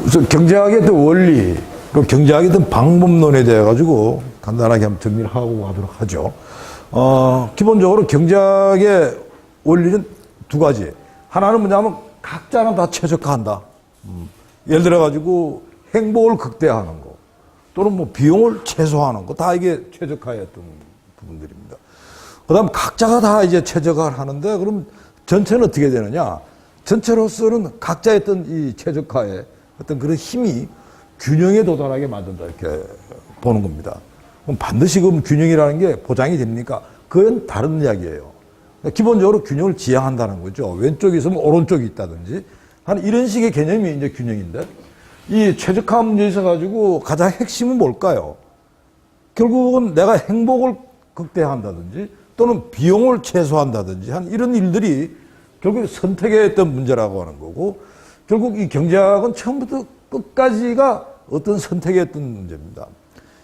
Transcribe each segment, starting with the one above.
그래서 경제학의 어떤 원리, 그 경제학의 어떤 방법론에 대해 가지고 간단하게 한번 정리를 하고 가도록 하죠. 기본적으로 경제학의 원리는 두 가지. 하나는 뭐냐면 각자는 다 최적화한다. 예를 들어 가지고 행복을 극대화하는 거, 또는 뭐 비용을 최소화하는 거, 다 이게 최적화의 어떤 부분들입니다. 그다음 각자가 다 이제 최적화를 하는데, 그럼 전체는 어떻게 되느냐? 전체로서는 각자의 어떤 이 최적화의 어떤 그런 힘이 균형에 도달하게 만든다, 이렇게 보는 겁니다. 그럼 반드시 그 균형이라는 게 보장이 됩니까? 그건 다른 이야기예요. 기본적으로 균형을 지향한다는 거죠. 왼쪽이 있으면 오른쪽이 있다든지 한 이런 식의 개념이 이제 균형인데, 이 최적화 문제에 있어 가지고 가장 핵심은 뭘까요? 결국은 내가 행복을 극대화한다든지 또는 비용을 최소화한다든지 한 이런 일들이 결국 선택의 어떤 문제라고 하는 거고, 결국 이 경제학은 처음부터 끝까지가 어떤 선택의 어떤 문제입니다.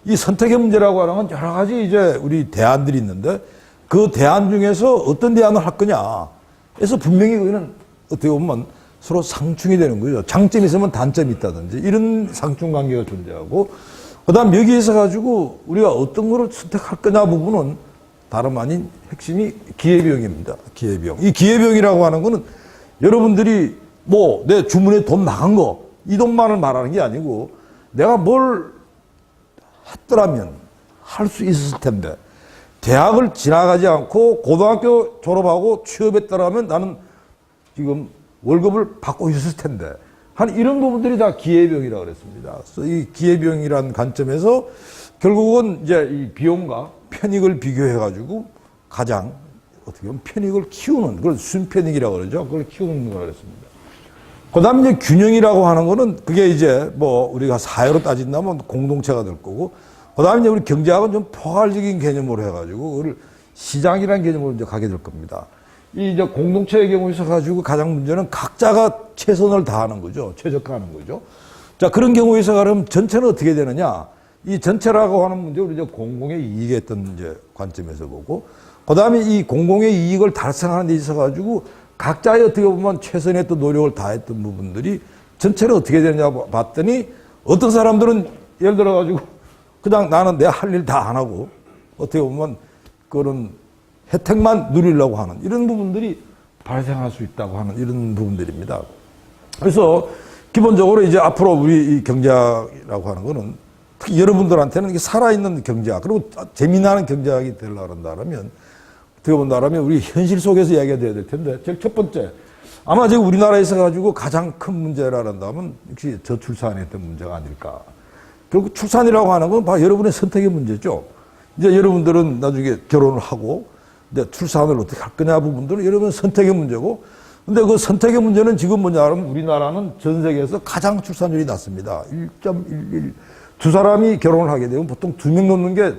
이 선택의 문제라고 하는 건 여러 가지 이제 우리 대안들이 있는데, 그 대안 중에서 어떤 대안을 할 거냐 해서 분명히 그거는 어떻게 보면 서로 상충이 되는 거죠. 장점이 있으면 단점이 있다든지 이런 상충 관계가 존재하고, 그 다음 여기에서 가지고 우리가 어떤 거를 선택할 거냐 부분은 다름 아닌 핵심이 기회비용입니다. 기회비용. 이 기회비용이라고 하는 거는 여러분들이 뭐 내 주머니에 돈 나간 거, 이 돈만을 말하는 게 아니고 내가 뭘 했더라면 할 수 있었을 텐데, 대학을 지나가지 않고 고등학교 졸업하고 취업했더라면 나는 지금 월급을 받고 있었을 텐데, 한 이런 부분들이 다 기회비용이라고 그랬습니다. 그래서 이 기회비용이라는 관점에서 결국은 이제 이 비용과 편익을 비교해가지고 가장 어떻게 보면 편익을 키우는, 그걸 순편익이라고 그러죠. 그걸 키우는 거라고 그랬습니다. 그 다음 이제 균형이라고 하는 거는 그게 이제 뭐 우리가 사회로 따진다면 공동체가 될 거고, 그 다음에 이제 우리 경제학은 좀 포괄적인 개념으로 해가지고 그걸 시장이라는 개념으로 이제 가게 될 겁니다. 이 이제 공동체의 경우에 있어 가지고 가장 문제는 각자가 최선을 다하는 거죠. 최적화하는 거죠. 자, 그런 경우에 있어 가면 전체는 어떻게 되느냐? 이 전체라고 하는 문제, 우리 이제 공공의 이익의 어떤 이제 관점에서 보고, 그 다음에 이 공공의 이익을 달성하는 데 있어 가지고 각자의 어떻게 보면 최선의 또 노력을 다했던 부분들이 전체는 어떻게 되느냐 봤더니, 어떤 사람들은 예를 들어 가지고 그냥 나는 내 할 일 다 안 하고 어떻게 보면 그런 혜택만 누리려고 하는 이런 부분들이 발생할 수 있다고 하는 이런 부분들입니다. 그래서 기본적으로 이제 앞으로 우리 이 경제학이라고 하는 거는 특히 여러분들한테는 이게 살아있는 경제학, 그리고 재미나는 경제학이 되려고 한다면, 어떻게 본다면 우리 현실 속에서 이야기가 돼야 될 텐데, 제일 첫 번째, 아마 지금 우리나라에서 가지고 가장 큰 문제라 한다면 역시 저출산의 어떤 문제가 아닐까. 결국 출산이라고 하는 건 바로 여러분의 선택의 문제죠. 이제 여러분들은 나중에 결혼을 하고 이제 출산을 어떻게 할 거냐 부분들은 여러분의 선택의 문제고, 근데 그 선택의 문제는 지금 뭐냐면 우리나라는 전 세계에서 가장 출산율이 낮습니다. 1.11. 두 사람이 결혼을 하게 되면 보통 2명 놓는 게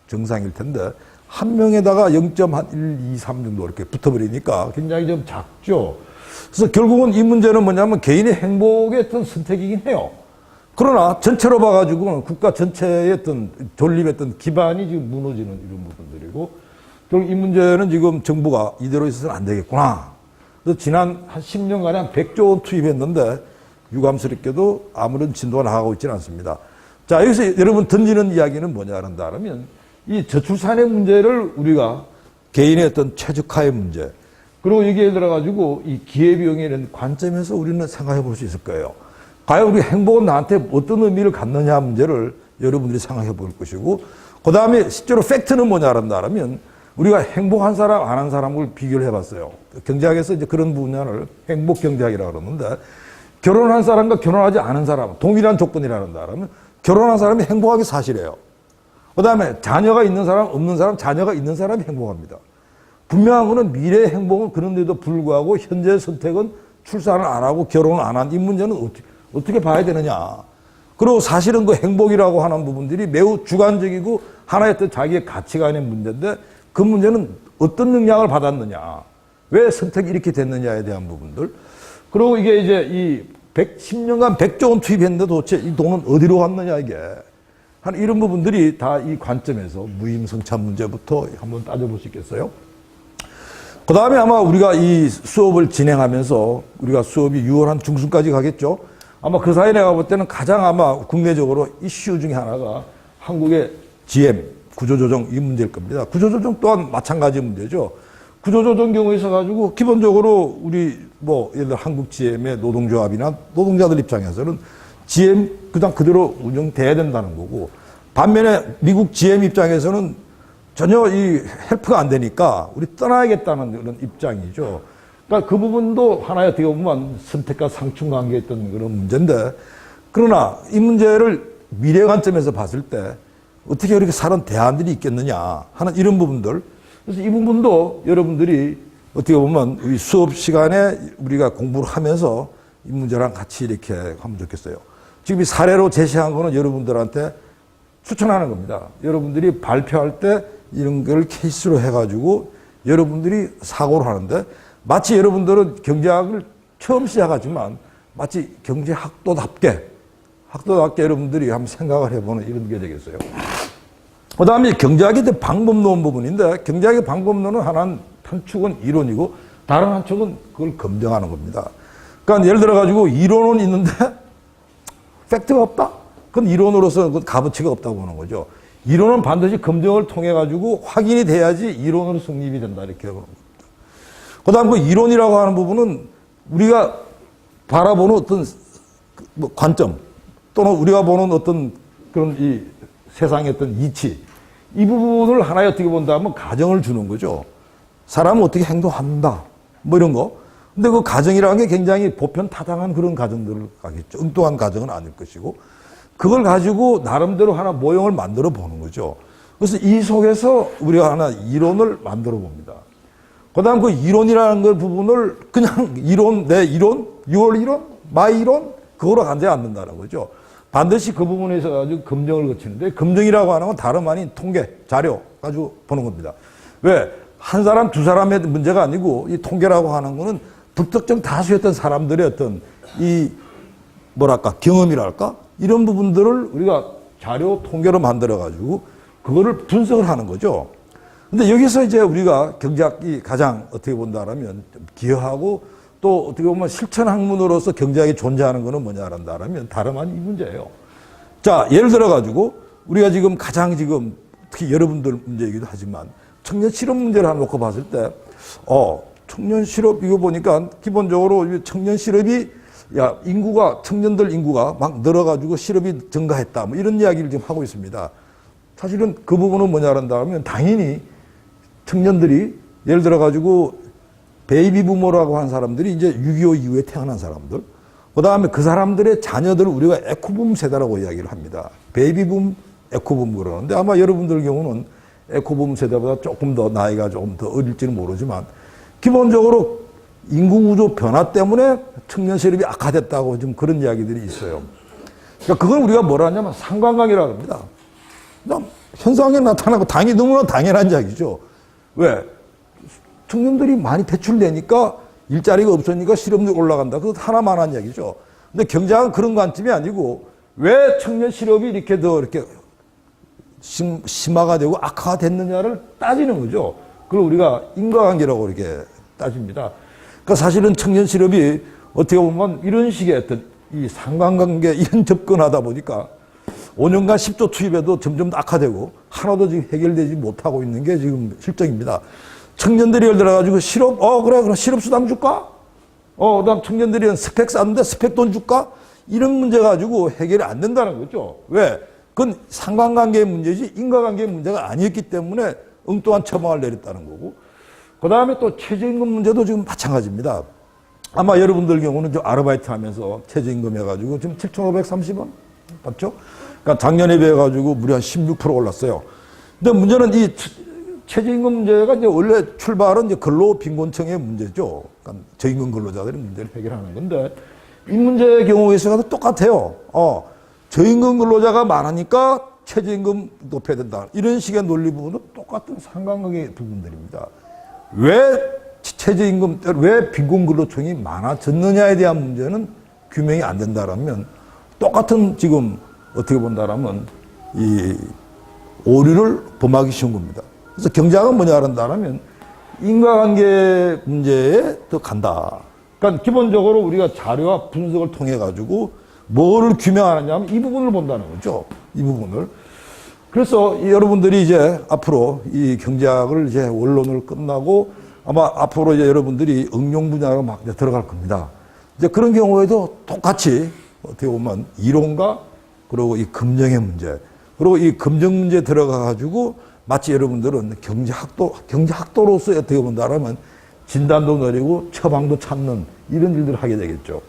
정상일 텐데, 한 명에다가 0.123 정도 이렇게 붙어버리니까 굉장히 좀 작죠. 그래서 결국은 이 문제는 뭐냐면 개인의 행복의 어떤 선택이긴 해요. 그러나 전체로 봐가지고는 국가 전체의 어떤 존립의 어떤 기반이 지금 무너지는 이런 부분들이고, 결국 이 문제는 지금 정부가 이대로 있어서는 안 되겠구나. 그래서 지난 한 10년간에 한 100조 원 투입했는데 유감스럽게도 아무런 진도가 나가고 있지는 않습니다. 자, 여기서 여러분 던지는 이야기는 뭐냐 한다면, 이 저출산의 문제를 우리가 개인의 어떤 최적화의 문제, 그리고 여기에 들어가지고 이 기회비용이라는 관점에서 우리는 생각해 볼 수 있을 거예요. 과연 우리 행복은 나한테 어떤 의미를 갖느냐 문제를 여러분들이 생각해 볼 것이고, 그 다음에 실제로 팩트는 뭐냐 한다면 우리가 행복한 사람, 안 한 사람을 비교를 해봤어요. 경제학에서 이제 그런 분야를 행복 경제학이라고 그러는데, 결혼한 사람과 결혼하지 않은 사람, 동일한 조건이라 한다면 결혼한 사람이 행복하게 사실이에요. 그 다음에 자녀가 있는 사람, 없는 사람, 자녀가 있는 사람이 행복합니다. 분명한 거는 미래의 행복은 그런데도 불구하고 현재의 선택은 출산을 안 하고 결혼을 안 한 이 문제는 어떻게 봐야 되느냐. 그리고 사실은 그 행복이라고 하는 부분들이 매우 주관적이고 하나의 어떤 자기의 가치관의 문제인데, 그 문제는 어떤 영향을 받았느냐, 왜 선택이 이렇게 됐느냐에 대한 부분들, 그리고 이게 이제 이 10년간 100조 원 투입했는데 도대체 이 돈은 어디로 갔느냐, 이게. 한 이런 부분들이 다 이 관점에서 무임승차 문제부터 한번 따져볼 수 있겠어요? 그 다음에 아마 우리가 이 수업을 진행하면서 우리가 수업이 6월 한 중순까지 가겠죠? 아마 그 사이에 내가 볼 때는 가장 아마 국내적으로 이슈 중에 하나가 한국의 GM, 구조조정 이 문제일 겁니다. 구조조정 또한 마찬가지 문제죠. 구조조정 경우에 있어가지고 기본적으로 우리 뭐 예를 들어 한국 GM의 노동조합이나 노동자들 입장에서는 GM 그대로 운영돼야 된다는 거고, 반면에 미국 GM 입장에서는 전혀 이 헬프가 안 되니까 우리 떠나야겠다는 그런 입장이죠. 그러니까 그 부분도 하나의 어떻게 보면 선택과 상충 관계에 있던 그런 문제인데, 그러나 이 문제를 미래 관점에서 봤을 때 어떻게 이렇게 사는 대안들이 있겠느냐 하는 이런 부분들. 그래서 이 부분도 여러분들이 어떻게 보면 우리 수업 시간에 우리가 공부를 하면서 이 문제랑 같이 이렇게 하면 좋겠어요. 지금 이 사례로 제시한 거는 여러분들한테 추천하는 겁니다. 여러분들이 발표할 때 이런 걸 케이스로 해가지고 여러분들이 사고를 하는데, 마치 여러분들은 경제학을 처음 시작하지만 마치 경제학도답게 여러분들이 한번 생각을 해보는 이런 게 되겠어요. 그 다음에 경제학의 방법론 부분인데, 경제학의 방법론은 한 축은 이론이고 다른 한 축은 그걸 검증하는 겁니다. 그러니까 예를 들어가지고 이론은 있는데 팩트가 없다? 그건 이론으로서 값어치가 없다고 보는 거죠. 이론은 반드시 검증을 통해가지고 확인이 돼야지 이론으로 성립이 된다, 이렇게 보는 겁니다. 그 다음 그 이론이라고 하는 부분은 우리가 바라보는 어떤 관점 또는 우리가 보는 어떤 그런 이 세상의 어떤 이치, 이 부분을 하나의 어떻게 본다면 가정을 주는 거죠. 사람은 어떻게 행동한다, 뭐 이런 거. 근데 그 가정이라는 게 굉장히 보편타당한 그런 가정들을 가겠죠. 엉뚱한 가정은 아닐 것이고, 그걸 가지고 나름대로 하나 모형을 만들어 보는 거죠. 그래서 이 속에서 우리가 하나 이론을 만들어 봅니다. 그 다음 그 이론이라는 그 부분을 그냥 이론, 내 이론, your 이론, my 이론, 그거로 가지 않는다는 거죠. 반드시 그 부분에 있어 가지고 검증을 거치는데, 검증이라고 하는 건 다름 아닌 통계, 자료 가지고 보는 겁니다. 왜? 한 사람, 두 사람의 문제가 아니고, 이 통계라고 하는 거는 불특정 다수의 어떤 사람들의 어떤 이 뭐랄까, 경험이랄까? 이런 부분들을 우리가 자료, 통계로 만들어 가지고 그거를 분석을 하는 거죠. 근데 여기서 이제 우리가 경제학이 가장 어떻게 본다라면 기여하고 또 어떻게 보면 실천 학문으로서 경제학이 존재하는 거는 뭐냐라면 다름 아닌 이 문제예요. 자, 예를 들어 가지고 우리가 지금 가장 지금 특히 여러분들 문제이기도 하지만 청년 실업 문제를 한번 놓고 봤을 때, 청년 실업 이거 보니까 기본적으로 청년 실업이 청년들 인구가 막 늘어가지고 실업이 증가했다, 뭐 이런 이야기를 지금 하고 있습니다. 사실은 그 부분은 뭐냐라면 당연히 청년들이 예를 들어가지고 베이비 부모라고 하는 사람들이 이제 6.25 이후에 태어난 사람들, 그 다음에 그 사람들의 자녀들을 우리가 에코붐 세대라고 이야기를 합니다. 베이비붐, 에코붐 그러는데 아마 여러분들 경우는 에코붐 세대보다 조금 더 나이가 좀 더 어릴지는 모르지만 기본적으로 인구 구조 변화 때문에 청년 실업이 악화됐다고 좀 그런 이야기들이 있어요. 그러니까 그걸 우리가 뭐라 하냐면 상관관계라고 합니다. 현상에 나타나고 너무나 당연한 이야기죠. 왜? 청년들이 많이 배출되니까 일자리가 없으니까 실업률이 올라간다. 그것 하나만한 이야기죠. 근데 경제학은 그런 관점이 아니고 왜 청년 실업이 이렇게 더 이렇게 심화가 되고 악화가 됐느냐를 따지는 거죠. 그걸 우리가 인과관계라고 이렇게 따집니다. 그러니까 사실은 청년 실업이 어떻게 보면 이런 식의 어떤 이 상관관계 이런 접근하다 보니까 5년간 10조 투입해도 점점 악화되고 하나도 지금 해결되지 못하고 있는 게 지금 실정입니다. 청년들이 예를 들어가지고 실업, 그래, 그럼 실업수당 줄까? 그 다음 청년들이 스펙 쌌는데 스펙 돈 줄까? 이런 문제 가지고 해결이 안 된다는 거죠. 왜? 그건 상관관계의 문제지 인과관계의 문제가 아니었기 때문에 엉뚱한 처방을 내렸다는 거고. 그 다음에 또 최저임금 문제도 지금 마찬가지입니다. 아마 여러분들 경우는 좀 아르바이트 하면서 최저임금 해가지고 지금 7,530원 맞죠? 그러니까 작년에 비해가지고 무려 한 16% 올랐어요. 근데 문제는 이 최저임금 문제가 이제 원래 출발은 이제 근로빈곤층의 문제죠. 그러니까 저임금 근로자들의 문제를 해결하는 건데 이 문제의 경우에 있어서 똑같아요. 저임금 근로자가 많으니까 최저임금 높여야 된다. 이런 식의 논리 부분은 똑같은 상관관계 부분들입니다. 왜 최저임금, 왜 빈곤근로층이 많아졌느냐에 대한 문제는 규명이 안 된다라면 똑같은 지금 어떻게 본다라면 이 오류를 범하기 쉬운 겁니다. 그래서 경제학은 뭐냐 한다면 인과관계 문제에 더 간다. 그러니까 기본적으로 우리가 자료와 분석을 통해 가지고 뭐를 규명하느냐면 이 부분을 본다는 거죠. 이 부분을. 그래서 여러분들이 이제 앞으로 이 경제학을 이제 원론을 끝나고 아마 앞으로 이제 여러분들이 응용 분야로 막 이제 들어갈 겁니다. 이제 그런 경우에도 똑같이 어떻게 보면 이론과 그리고 이 검증의 문제, 그리고 이 검증 문제 들어가 가지고 마치 여러분들은 경제학도로서 어떻게 본다라면 진단도 내리고 처방도 찾는 이런 일들을 하게 되겠죠.